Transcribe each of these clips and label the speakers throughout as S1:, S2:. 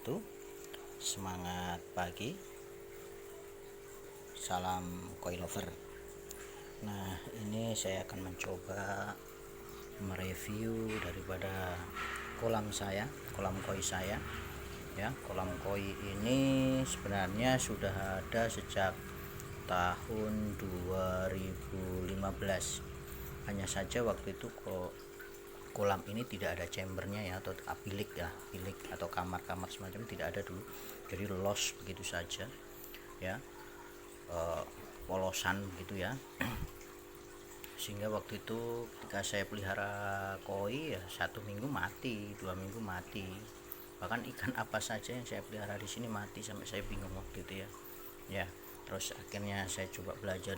S1: wabarakatuh. Semangat pagi, salam koi lover. Nah, ini saya akan mencoba mereview daripada kolam koi saya ya. Kolam koi ini sebenarnya sudah ada sejak tahun 2015. Hanya saja waktu itu kolam ini tidak ada chambernya ya, atau bilik atau kamar semacam tidak ada dulu, jadi los begitu saja ya, polosan gitu ya. Sehingga waktu itu ketika saya pelihara koi ya, 1 minggu mati, 2 minggu mati, bahkan ikan apa saja yang saya pelihara di sini mati sampai saya bingung waktu itu ya. Terus akhirnya saya coba belajar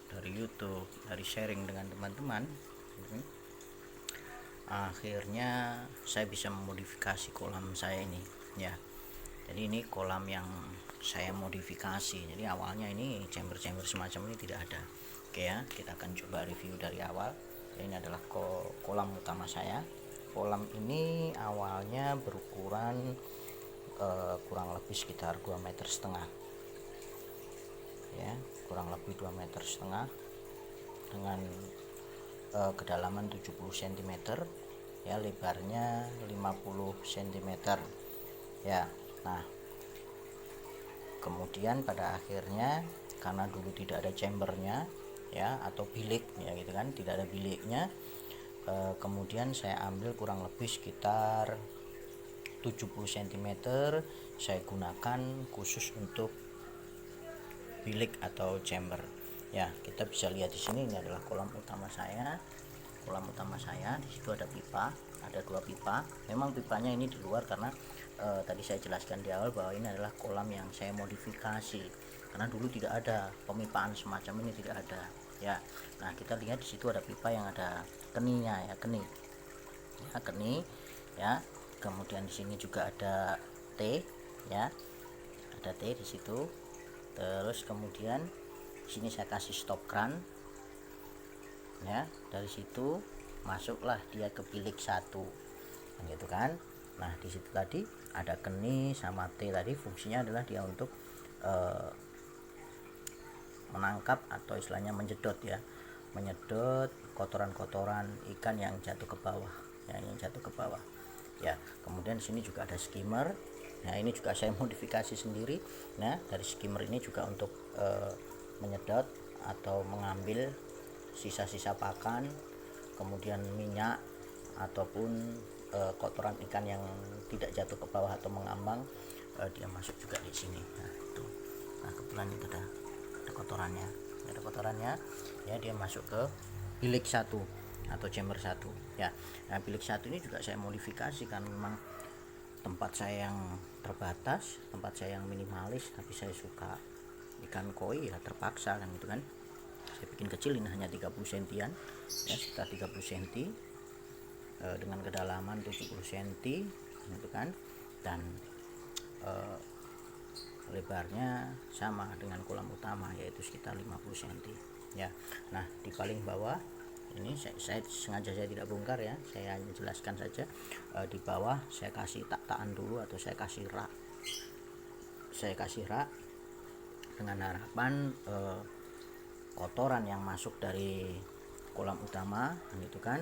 S1: dari YouTube, dari sharing dengan teman-teman. Akhirnya saya bisa memodifikasi kolam saya ini ya. Jadi ini kolam yang saya modifikasi. Jadi awalnya ini chamber semacam ini tidak ada. Oke ya, kita akan coba review dari awal. Ini adalah kolam utama saya. Kolam ini awalnya berukuran kurang lebih sekitar 2,5 meter ya, kurang lebih 2,5 meter dengan kedalaman 70 cm ya, lebarnya 50 cm ya. Nah, kemudian pada akhirnya karena dulu tidak ada chambernya ya, atau bilik ya gitu kan, tidak ada biliknya, kemudian saya ambil kurang lebih sekitar 70 cm saya gunakan khusus untuk bilik atau chamber ya. Kita bisa lihat di sini, ini adalah kolam utama saya. Di situ ada pipa, ada 2 pipa. Memang pipanya ini di luar karena tadi saya jelaskan di awal bahwa ini adalah kolam yang saya modifikasi, karena dulu tidak ada pemipaan semacam ini, tidak ada ya. Nah, kita lihat di situ ada pipa yang ada keninya ya, keni ya. Kemudian di sini juga ada T ya, ada T di situ. Terus kemudian di sini saya kasih stop kran ya. Dari situ masuklah dia ke bilik 1 gitu kan. Nah, di situ tadi ada keni sama T, tadi fungsinya adalah dia untuk menangkap atau istilahnya menyedot kotoran-kotoran ikan yang jatuh ke bawah ya. Kemudian di sini juga ada skimmer. Nah, ini juga saya modifikasi sendiri. Nah, dari skimmer ini juga untuk menyedot atau mengambil sisa-sisa pakan, kemudian minyak ataupun kotoran ikan yang tidak jatuh ke bawah atau mengambang, dia masuk juga di sini. Nah, itu. Nah, kebetulan itu ada kotorannya ya, dia masuk ke bilik 1 atau chamber 1 ya. Nah, bilik 1 ini juga saya modifikasi karena memang tempat saya yang terbatas, tempat saya yang minimalis, tapi saya suka ikan koi ya, terpaksa kan gitu kan. Saya bikin kecil, ini hanya 30 sentian ya, sekitar 30 cm dengan kedalaman 70 cm gitu kan, dan lebarnya sama dengan kolam utama, yaitu sekitar 50 cm ya. Nah, di paling bawah ini saya sengaja saya tidak bongkar ya, saya hanya jelaskan saja. Di bawah saya kasih tak-takan dulu, atau saya kasih rak dengan harapan kotoran yang masuk dari kolam utama gitu kan,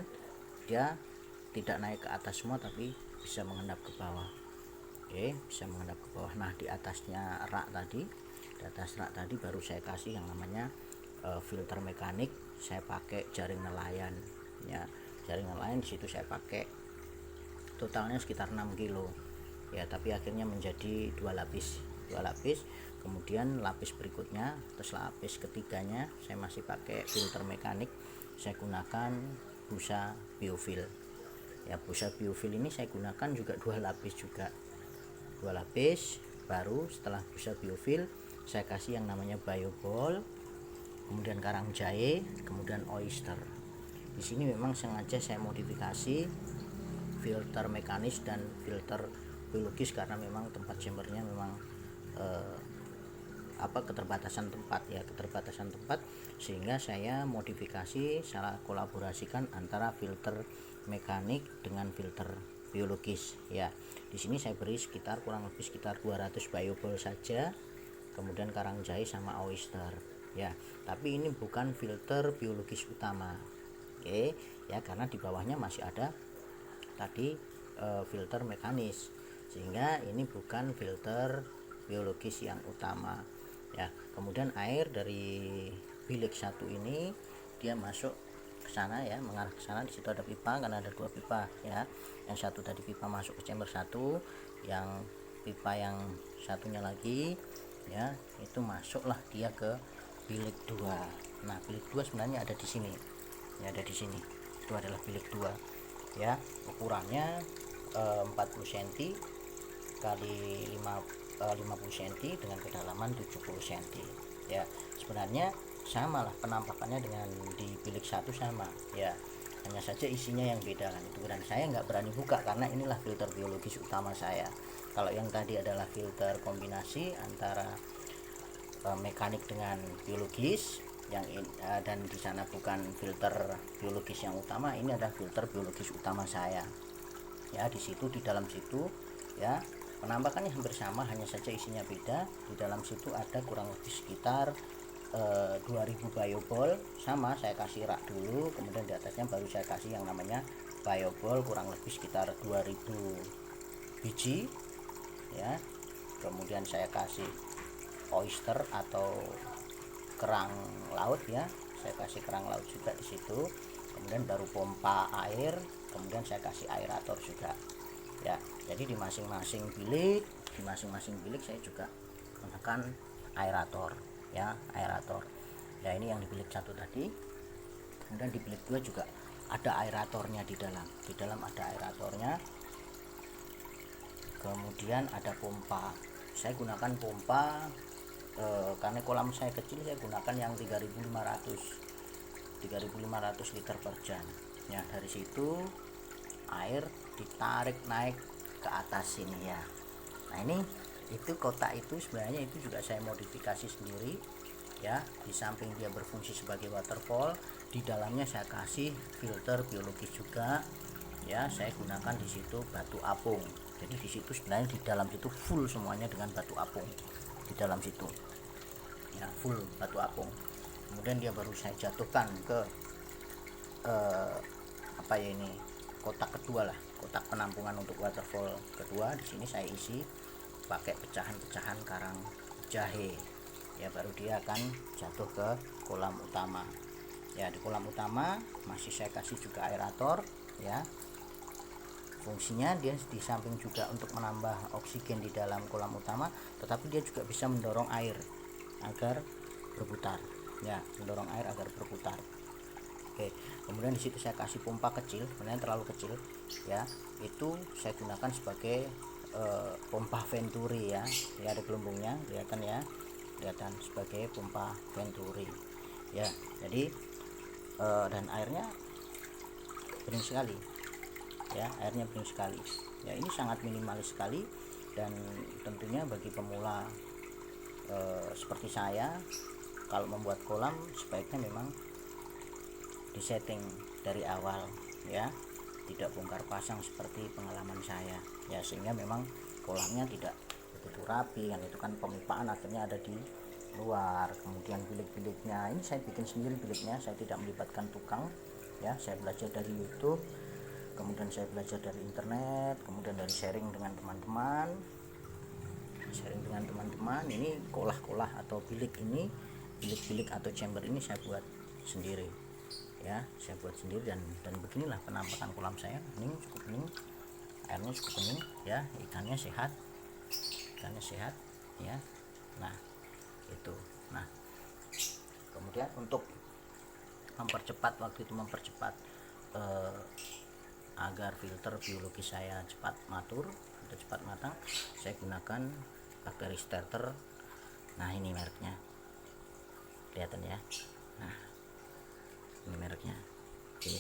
S1: dia tidak naik ke atas semua tapi bisa mengendap ke bawah. Oke, bisa mengendap ke bawah. Nah, di atas rak tadi baru saya kasih yang namanya filter mekanik. Saya pakai jaring nelayan ya. Jaring nelayan di situ saya pakai totalnya sekitar 6 kilo ya, tapi akhirnya menjadi 2 lapis. Kemudian lapis berikutnya, terus lapis ketiganya saya masih pakai filter mekanik. Saya gunakan busa biofil ya. Busa biofil ini saya gunakan juga 2 lapis. Baru setelah busa biofil saya kasih yang namanya bioball, kemudian karang jahe, kemudian oyster. Di sini memang sengaja saya modifikasi filter mekanis dan filter biologis karena memang tempat chambernya memang keterbatasan tempat, sehingga saya modifikasi, saya kolaborasikan antara filter mekanik dengan filter biologis ya. Di sini saya beri kurang lebih sekitar 200 biobol saja, kemudian karang jahe sama oyster ya. Tapi ini bukan filter biologis utama. Oke ya, karena di bawahnya masih ada tadi filter mekanis, sehingga ini bukan filter biologis yang utama ya. Kemudian air dari bilik satu ini dia masuk ke sana ya, mengarah ke sana. Di situ ada pipa, karena ada 2 pipa ya. Yang satu tadi pipa masuk ke chamber 1, yang pipa yang satunya lagi ya, itu masuklah dia ke bilik 2. Nah, bilik 2 sebenarnya ada di sini. Ya, ada di sini. Itu adalah bilik 2 ya. Ukurannya 40 cm kali 50 cm dengan kedalaman 70 cm ya. Sebenarnya sama lah penampakannya dengan di bilik 1 sama ya, hanya saja isinya yang beda kan itu. Dan saya nggak berani buka karena inilah filter biologis utama saya. Kalau yang tadi adalah filter kombinasi antara mekanik dengan biologis yang dan di sana bukan filter biologis yang utama, ini adalah filter biologis utama saya ya. Di situ, di dalam situ ya, penampakannya hampir sama, hanya saja isinya beda. Di dalam situ ada kurang lebih sekitar 2000 biobol, sama saya kasih rak dulu, kemudian di atasnya baru saya kasih yang namanya biobol kurang lebih sekitar 2000 biji ya. Kemudian saya kasih oyster atau kerang laut ya, saya kasih kerang laut juga di situ. Kemudian baru pompa air, kemudian saya kasih aerator juga ya. Jadi di masing-masing bilik saya juga menggunakan aerator ya, aerator ya. Ini yang di bilik 1 tadi. Kemudian di bilik 2 juga ada aeratornya, di dalam ada aeratornya. Kemudian ada pompa, saya gunakan pompa karena kolam saya kecil, saya gunakan yang 3500 liter per jam ya. Dari situ air ditarik naik ke atas sini ya. Nah, ini itu kotak itu sebenarnya itu juga saya modifikasi sendiri ya. Di samping dia berfungsi sebagai waterfall, di dalamnya saya kasih filter biologis juga ya. Saya gunakan di situ batu apung. Jadi di situ sebenarnya di dalam situ full semuanya dengan batu apung di dalam situ ya, full batu apung. Kemudian dia baru saya jatuhkan ke apa ya, ini kotak kedua lah, kotak penampungan untuk waterfall kedua. Di sini saya isi pakai pecahan-pecahan karang jahe ya, baru dia akan jatuh ke kolam utama ya. Di kolam utama masih saya kasih juga aerator ya. Fungsinya dia di samping juga untuk menambah oksigen di dalam kolam utama, tetapi dia juga bisa mendorong air agar berputar ya, mendorong air agar berputar. Oke, kemudian di situ saya kasih pompa kecil, sebenarnya terlalu kecil ya. Itu saya gunakan sebagai pompa Venturi ya. Ya, ada gelembungnya, kelihatan ya, kelihatan sebagai pompa Venturi ya. Jadi dan airnya bening sekali ya, airnya bening sekali ya. Ini sangat minimalis sekali, dan tentunya bagi pemula seperti saya, kalau membuat kolam sebaiknya memang disetting dari awal ya, tidak bongkar pasang seperti pengalaman saya ya, sehingga memang kolamnya tidak begitu rapi kan. Itu kan pemipaan akhirnya ada di luar. Kemudian bilik-biliknya ini saya bikin sendiri biliknya, saya tidak melibatkan tukang ya. Saya belajar dari YouTube, kemudian saya belajar dari internet, kemudian dari sharing dengan teman-teman. Ini kolah-kolah atau bilik ini, bilik-bilik atau chamber ini saya buat sendiri ya, saya buat sendiri. Dan beginilah penampakan kolam saya. Ini cukup bening, airnya cukup bening ya, ikannya sehat ya. Nah itu. Nah, kemudian untuk mempercepat agar filter biologi saya cepat matur atau cepat matang, saya gunakan bakteri starter. Nah, ini mereknya, kelihatan ya. Nah, ini mereknya. Oke.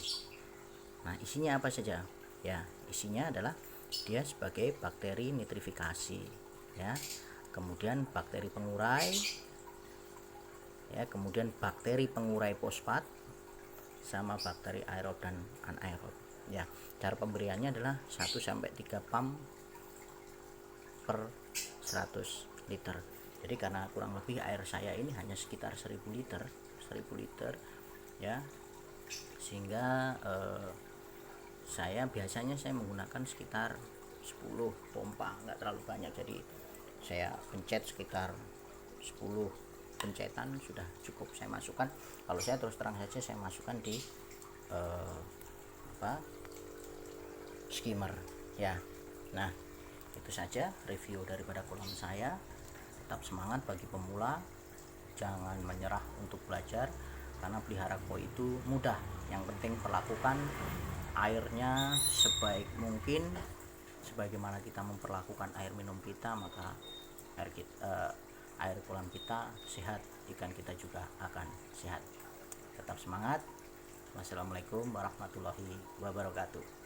S1: Nah, isinya apa saja ya? Isinya adalah dia sebagai bakteri nitrifikasi ya, kemudian bakteri pengurai ya, kemudian bakteri pengurai fosfat, sama bakteri aerob dan anaerob ya. Cara pemberiannya adalah 1 sampai 3 pump per 100 liter. Jadi karena kurang lebih air saya ini hanya sekitar 1000 liter ya, sehingga saya biasanya menggunakan sekitar 10 pompa, nggak terlalu banyak, jadi saya pencet sekitar 10 pencetan sudah cukup saya masukkan. Kalau saya terus terang saja saya masukkan di skimmer ya. Nah, itu saja review daripada kolam saya. Tetap semangat bagi pemula, jangan menyerah untuk belajar, karena pelihara koi itu mudah. Yang penting perlakukan airnya sebaik mungkin, sebagaimana kita memperlakukan air minum kita, maka air kolam kita sehat, ikan kita juga akan sehat. Tetap semangat. Wassalamualaikum warahmatullahi wabarakatuh.